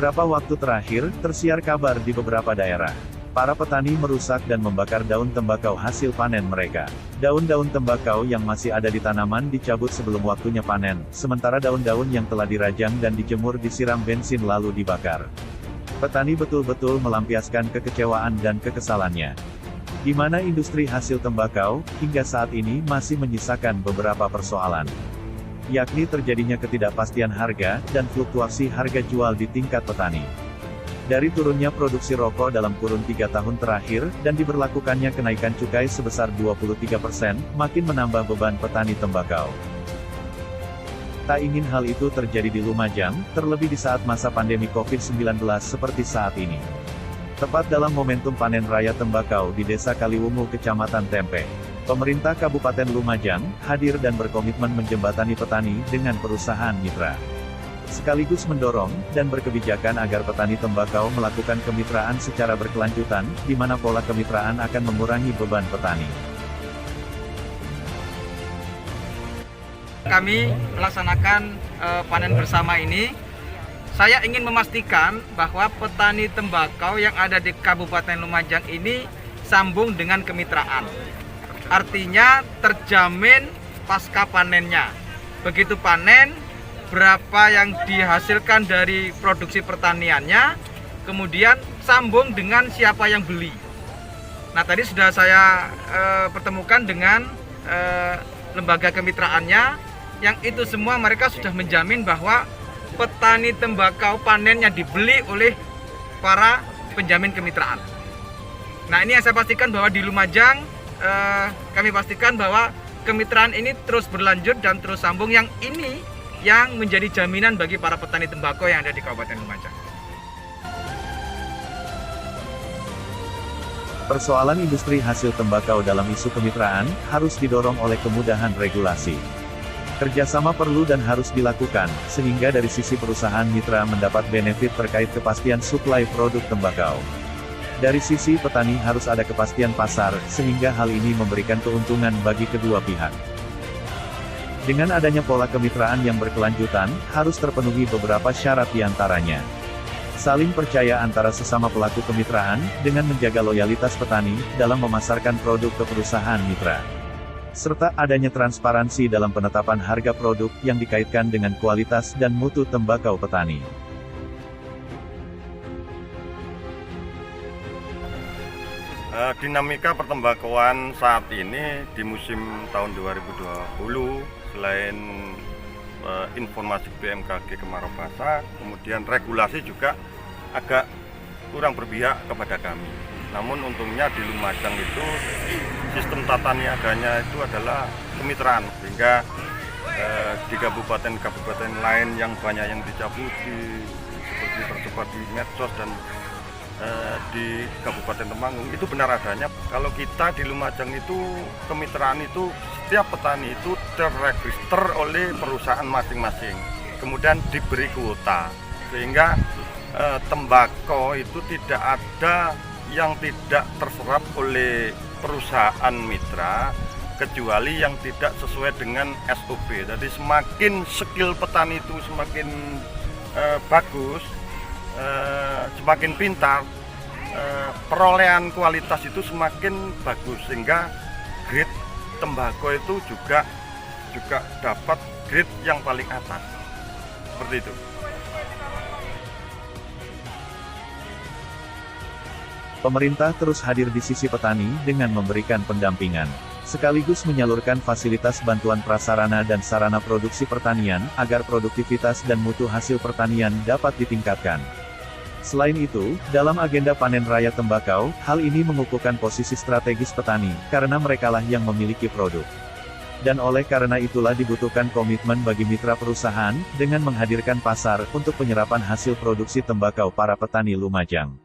Beberapa waktu terakhir, tersiar kabar di beberapa daerah. Para petani merusak dan membakar daun tembakau hasil panen mereka. Daun-daun tembakau yang masih ada di tanaman dicabut sebelum waktunya panen, sementara daun-daun yang telah dirajang dan dijemur disiram bensin lalu dibakar. Petani betul-betul melampiaskan kekecewaan dan kekesalannya. Di mana industri hasil tembakau, hingga saat ini masih menyisakan beberapa persoalan. Yakni terjadinya ketidakpastian harga, dan fluktuasi harga jual di tingkat petani. Dari turunnya produksi rokok dalam kurun 3 tahun terakhir, dan diberlakukannya kenaikan cukai sebesar 23%, makin menambah beban petani tembakau. Tak ingin hal itu terjadi di Lumajang, terlebih di saat masa pandemi COVID-19 seperti saat ini. Tepat dalam momentum panen raya tembakau di Desa Kaliwungu Kecamatan Tempe, pemerintah Kabupaten Lumajang hadir dan berkomitmen menjembatani petani dengan perusahaan mitra. Sekaligus mendorong dan berkebijakan agar petani tembakau melakukan kemitraan secara berkelanjutan, di mana pola kemitraan akan mengurangi beban petani. Kami melaksanakan panen bersama ini. Saya ingin memastikan bahwa petani tembakau yang ada di Kabupaten Lumajang ini sambung dengan kemitraan. Artinya terjamin pasca panennya. Begitu panen, berapa yang dihasilkan dari produksi pertaniannya, kemudian sambung dengan siapa yang beli. Nah, tadi sudah saya pertemukan dengan lembaga kemitraannya, yang itu semua mereka sudah menjamin bahwa petani tembakau panennya dibeli oleh para penjamin kemitraan. Nah, ini yang saya pastikan bahwa di Lumajang, kami pastikan bahwa kemitraan ini terus berlanjut dan terus sambung, yang ini yang menjadi jaminan bagi para petani tembakau yang ada di Kabupaten Lumajang. Persoalan industri hasil tembakau dalam isu kemitraan, harus didorong oleh kemudahan regulasi. Kerjasama perlu dan harus dilakukan, sehingga dari sisi perusahaan mitra mendapat benefit terkait kepastian suplai produk tembakau. Dari sisi petani harus ada kepastian pasar, sehingga hal ini memberikan keuntungan bagi kedua pihak. Dengan adanya pola kemitraan yang berkelanjutan, harus terpenuhi beberapa syarat diantaranya. Saling percaya antara sesama pelaku kemitraan, dengan menjaga loyalitas petani, dalam memasarkan produk ke perusahaan mitra. Serta adanya transparansi dalam penetapan harga produk, yang dikaitkan dengan kualitas dan mutu tembakau petani. Dinamika pertembakauan saat ini di musim tahun 2020, selain informasi BMKG kemarau basah, kemudian regulasi juga agak kurang berpihak kepada kami. Namun untungnya di Lumajang itu sistem tata niaganya itu adalah kemitraan, sehingga di kabupaten-kabupaten lain yang banyak yang dicabuti, seperti tersebar di medsos dan di Kabupaten Temanggung, itu benar adanya. Kalau kita di Lumajang itu, kemitraan itu setiap petani itu terregister oleh perusahaan masing-masing, kemudian diberi kuota, sehingga tembakau itu tidak ada yang tidak terserap oleh perusahaan mitra, kecuali yang tidak sesuai dengan SOP. Jadi semakin skill petani itu semakin bagus, semakin pintar, perolehan kualitas itu semakin bagus, sehingga grade tembakau itu juga dapat grade yang paling atas, seperti itu. Pemerintah terus hadir di sisi petani dengan memberikan pendampingan, sekaligus menyalurkan fasilitas bantuan prasarana dan sarana produksi pertanian, agar produktivitas dan mutu hasil pertanian dapat ditingkatkan. Selain itu, dalam agenda panen raya tembakau, hal ini mengukuhkan posisi strategis petani, karena merekalah yang memiliki produk. Dan oleh karena itulah dibutuhkan komitmen bagi mitra perusahaan, dengan menghadirkan pasar, untuk penyerapan hasil produksi tembakau para petani Lumajang.